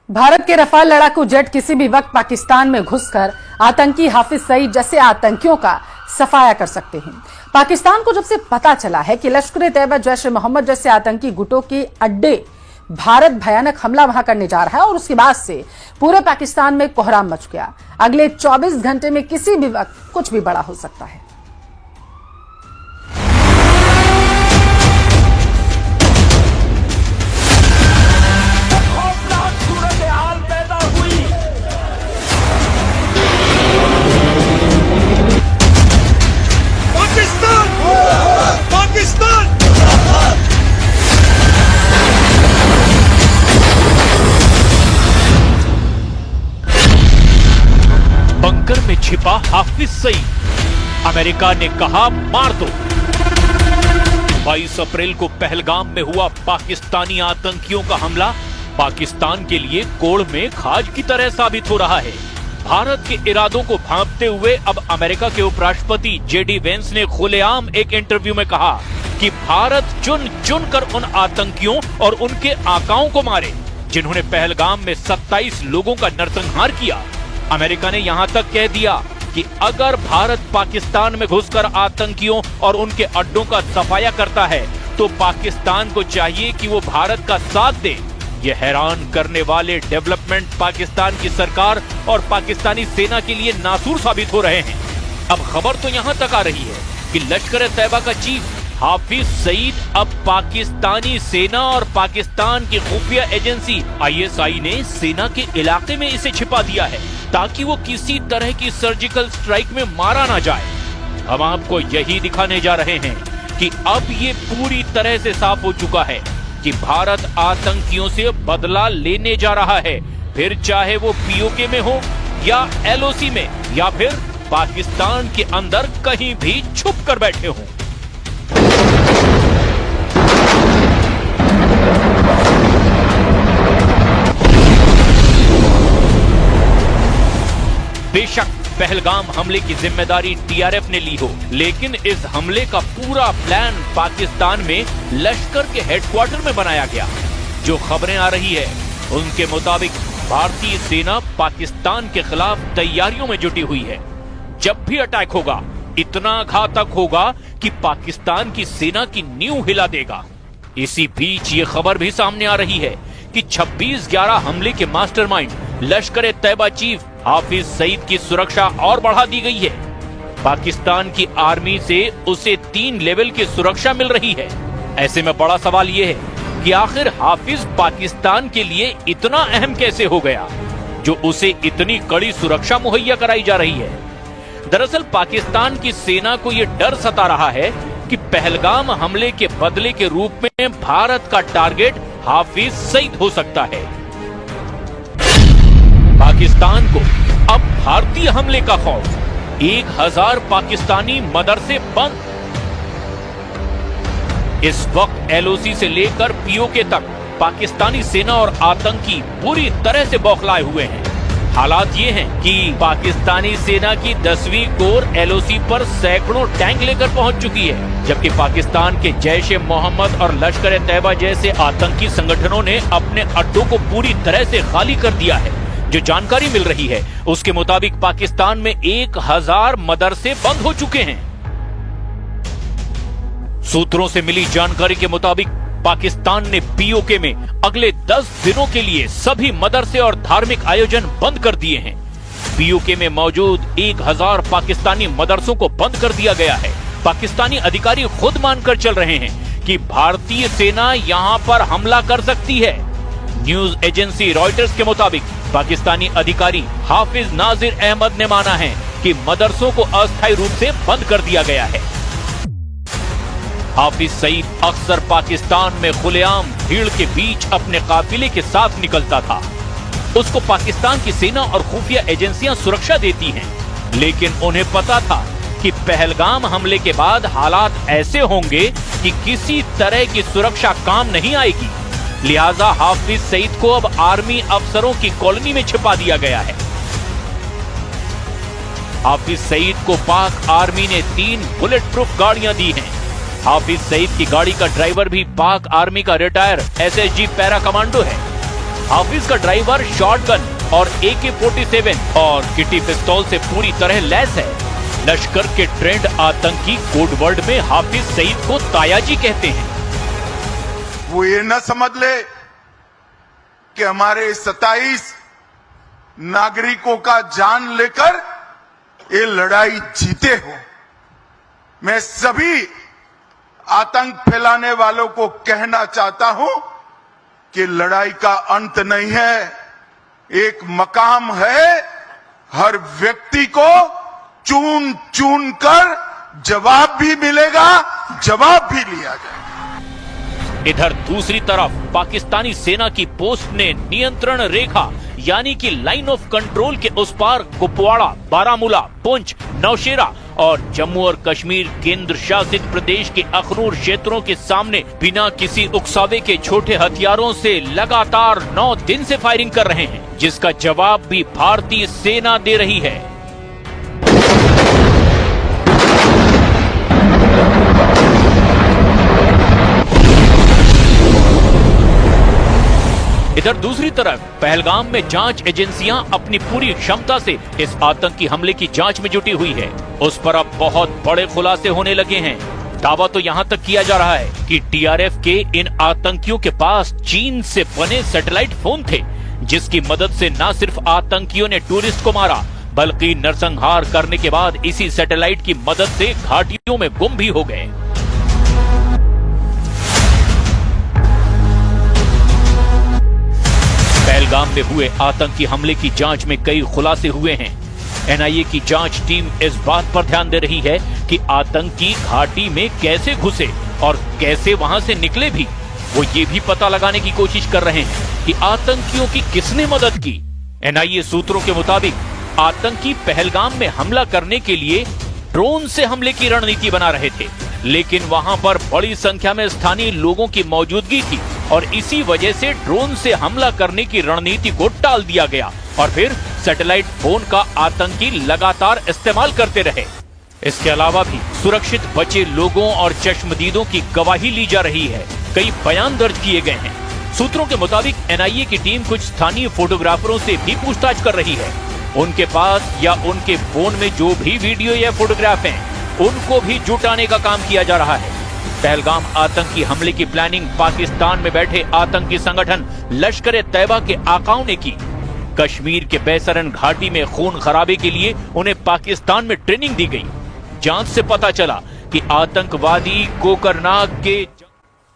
भारत के रफाल लड़ाकू जेट किसी भी वक्त पाकिस्तान में घुसकर आतंकी हाफिज सईद जैसे आतंकियों का सफाया कर सकते हैं। पाकिस्तान को जब से पता चला है कि लश्कर ए तैयबा, जैश ए मोहम्मद जैसे आतंकी गुटों के अड्डे भारत भयानक हमला वहां करने जा रहा है और उसके बाद से पूरे पाकिस्तान में कोहराम मच गया। अगले 24 घंटे में किसी भी वक्त कुछ भी बड़ा हो सकता है। बंकर में छिपा हाफिज सईद, अमेरिका ने कहा मार दो। 22 अप्रैल को पहलगाम में हुआ पाकिस्तानी आतंकियों का हमला पाकिस्तान के लिए कोड़ में खाज की तरह साबित हो रहा है। भारत के इरादों को भांपते हुए अब अमेरिका के उपराष्ट्रपति जेडी वेंस ने खुलेआम एक इंटरव्यू में कहा कि भारत चुन चुन कर उन आतंकियों और उनके आकाओं को मारे जिन्होंने पहलगाम में 27 लोगों का नरसंहार किया। अमेरिका ने यहां तक कह दिया कि अगर भारत पाकिस्तान में घुसकर आतंकियों और उनके अड्डों का सफाया करता है तो पाकिस्तान को चाहिए कि वो भारत का साथ दे। ये हैरान करने वाले डेवलपमेंट पाकिस्तान की सरकार और पाकिस्तानी सेना के लिए नासूर साबित हो रहे हैं। अब खबर तो यहां तक आ रही है कि लश्कर ए तैयबा का चीफ हाफिज सईद अब पाकिस्तानी सेना और पाकिस्तान की खुफिया एजेंसी ISI ने सेना के इलाके में इसे छिपा दिया है ताकि वो किसी तरह की सर्जिकल स्ट्राइक में मारा ना जाए। हम आपको यही दिखाने जा रहे हैं कि अब ये पूरी तरह से साफ हो चुका है कि भारत आतंकियों से बदला लेने जा रहा है, फिर चाहे वो POK में हो या LOC में या फिर पाकिस्तान के अंदर कहीं भी छुप कर बैठे हों। बेशक पहलगाम हमले की जिम्मेदारी TRF ने ली हो, लेकिन इस हमले का पूरा प्लान पाकिस्तान में लश्कर के हेडक्वार्टर में बनाया गया। जो खबरें आ रही है उनके मुताबिक भारतीय सेना पाकिस्तान के खिलाफ तैयारियों में जुटी हुई है। जब भी अटैक होगा इतना घातक होगा कि पाकिस्तान की सेना की नींव हिला देगा। इसी बीच ये खबर भी सामने आ रही है कि 26/11 हमले के मास्टरमाइंड लश्कर ए तैयबा चीफ हाफिज सईद की सुरक्षा और बढ़ा दी गई है। पाकिस्तान की आर्मी से उसे 3 लेवल की सुरक्षा मिल रही है। ऐसे में बड़ा सवाल यह है कि आखिर हाफिज पाकिस्तान के लिए इतना अहम कैसे हो गया जो उसे इतनी कड़ी सुरक्षा मुहैया कराई जा रही है। दरअसल पाकिस्तान की सेना को यह डर सता रहा है कि पहलगाम हमले के बदले के रूप में भारत का टारगेट हाफिज सईद हो सकता है। पाकिस्तान को अब भारतीय हमले का खौफ। 1000 पाकिस्तानी मदरसे बंद। इस वक्त LOC से लेकर POK तक पाकिस्तानी सेना और आतंकी पूरी तरह से बौखलाए हुए हैं। हालात ये हैं कि पाकिस्तानी सेना की 10वीं कोर LOC पर सैकड़ों टैंक लेकर पहुंच चुकी है, जबकि पाकिस्तान के जैश ए मोहम्मद और लश्कर ए तैयबा जैसे आतंकी संगठनों ने अपने अड्डों को पूरी तरह से खाली कर दिया है। जो जानकारी मिल रही है उसके मुताबिक पाकिस्तान में 1000 मदरसे बंद हो चुके हैं। सूत्रों से मिली जानकारी के मुताबिक पाकिस्तान ने POK में अगले 10 दिनों के लिए सभी मदरसे और धार्मिक आयोजन बंद कर दिए हैं। POK में मौजूद 1000 पाकिस्तानी मदरसों को बंद कर दिया गया है। पाकिस्तानी अधिकारी खुद मानकर चल रहे हैं कि भारतीय सेना यहां पर हमला कर सकती है। न्यूज एजेंसी रॉयटर्स के मुताबिक पाकिस्तानी अधिकारी हाफिज नाजिर अहमद ने माना है कि मदरसों को अस्थायी रूप से बंद कर दिया गया है। हाफिज सईद अक्सर पाकिस्तान में खुलेआम भीड़ के बीच अपने काफिले के साथ निकलता था। उसको पाकिस्तान की सेना और खुफिया एजेंसियां सुरक्षा देती हैं, लेकिन उन्हें पता था कि पहलगाम हमले के बाद हालात ऐसे होंगे कि किसी तरह की सुरक्षा काम नहीं आएगी। लिहाजा हाफिज सईद को अब आर्मी अफसरों की कॉलोनी में छिपा दिया गया है। हाफिज सईद को पाक आर्मी ने 3 बुलेट प्रूफ गाड़ियां दी हैं। हाफिज सईद की गाड़ी का ड्राइवर भी पाक आर्मी का रिटायर SSG पैरा कमांडो है। हाफिज का ड्राइवर शॉटगन और AK-47 और किटी पिस्तौल से पूरी तरह लैस है। लश्कर के ट्रेंड आतंकी कोड वर्ड में हाफिज सईद को तायाजी कहते हैं। वो ये न समझ ले कि हमारे 27 नागरिकों का जान लेकर ये लड़ाई जीते हो। मैं सभी आतंक फैलाने वालों को कहना चाहता हूं कि लड़ाई का अंत नहीं है, एक मकाम है। हर व्यक्ति को चुन चुन कर जवाब भी मिलेगा, जवाब भी लिया जाएगा। इधर दूसरी तरफ पाकिस्तानी सेना की पोस्ट ने नियंत्रण रेखा यानी कि लाइन ऑफ कंट्रोल के उस पार कुपवाड़ा, बारामूला, पुंछ, नौशेरा और जम्मू और कश्मीर केंद्र शासित प्रदेश के अखनूर क्षेत्रों के सामने बिना किसी उकसावे के छोटे हथियारों से लगातार 9 दिन से फायरिंग कर रहे हैं, जिसका जवाब भी भारतीय सेना दे रही है। इधर दूसरी तरफ पहलगाम में जांच एजेंसियां अपनी पूरी क्षमता से इस आतंकी हमले की जांच में जुटी हुई है। उस पर अब बहुत बड़े खुलासे होने लगे हैं। दावा तो यहां तक किया जा रहा है कि TRF के इन आतंकियों के पास चीन से बने सैटेलाइट फोन थे, जिसकी मदद से न सिर्फ आतंकियों ने टूरिस्ट को मारा, बल्कि नरसंहार करने के बाद इसी सैटेलाइट की मदद से घाटियों में गुम भी हो गए। पहलगाम में हुए आतंकी हमले की जांच में कई खुलासे हुए हैं। NIA की जांच टीम इस बात पर ध्यान दे रही है कि आतंकी घाटी में कैसे घुसे और कैसे वहां से निकले भी। वो ये भी पता लगाने की कोशिश कर रहे हैं कि आतंकियों की किसने मदद की। NIA सूत्रों के मुताबिक आतंकी पहलगाम में हमला करने के लिए ड्रोन से हमले की रणनीति बना रहे थे, लेकिन वहां पर बड़ी संख्या में स्थानीय लोगों की मौजूदगी थी और इसी वजह से ड्रोन से हमला करने की रणनीति को टाल दिया गया और फिर सैटेलाइट फोन का आतंकी लगातार इस्तेमाल करते रहे। इसके अलावा भी सुरक्षित बचे लोगों और चश्मदीदों की गवाही ली जा रही है। कई बयान दर्ज किए गए हैं। सूत्रों के मुताबिक NIA की टीम कुछ स्थानीय फोटोग्राफरों से भी पूछताछ कर रही है। उनके पास या उनके फोन में जो भी वीडियो या फोटोग्राफ हैं, उनको भी जुटाने का काम किया जा रहा है। पहलगाम आतंकी हमले की प्लानिंग पाकिस्तान में बैठे आतंकी संगठन लश्कर-ए-तैयबा के आकाओं ने की। कश्मीर के बैसरन घाटी में खून खराबे के लिए उन्हें पाकिस्तान में ट्रेनिंग दी गई। जांच से पता चला कि आतंकवादी कोकरनाग के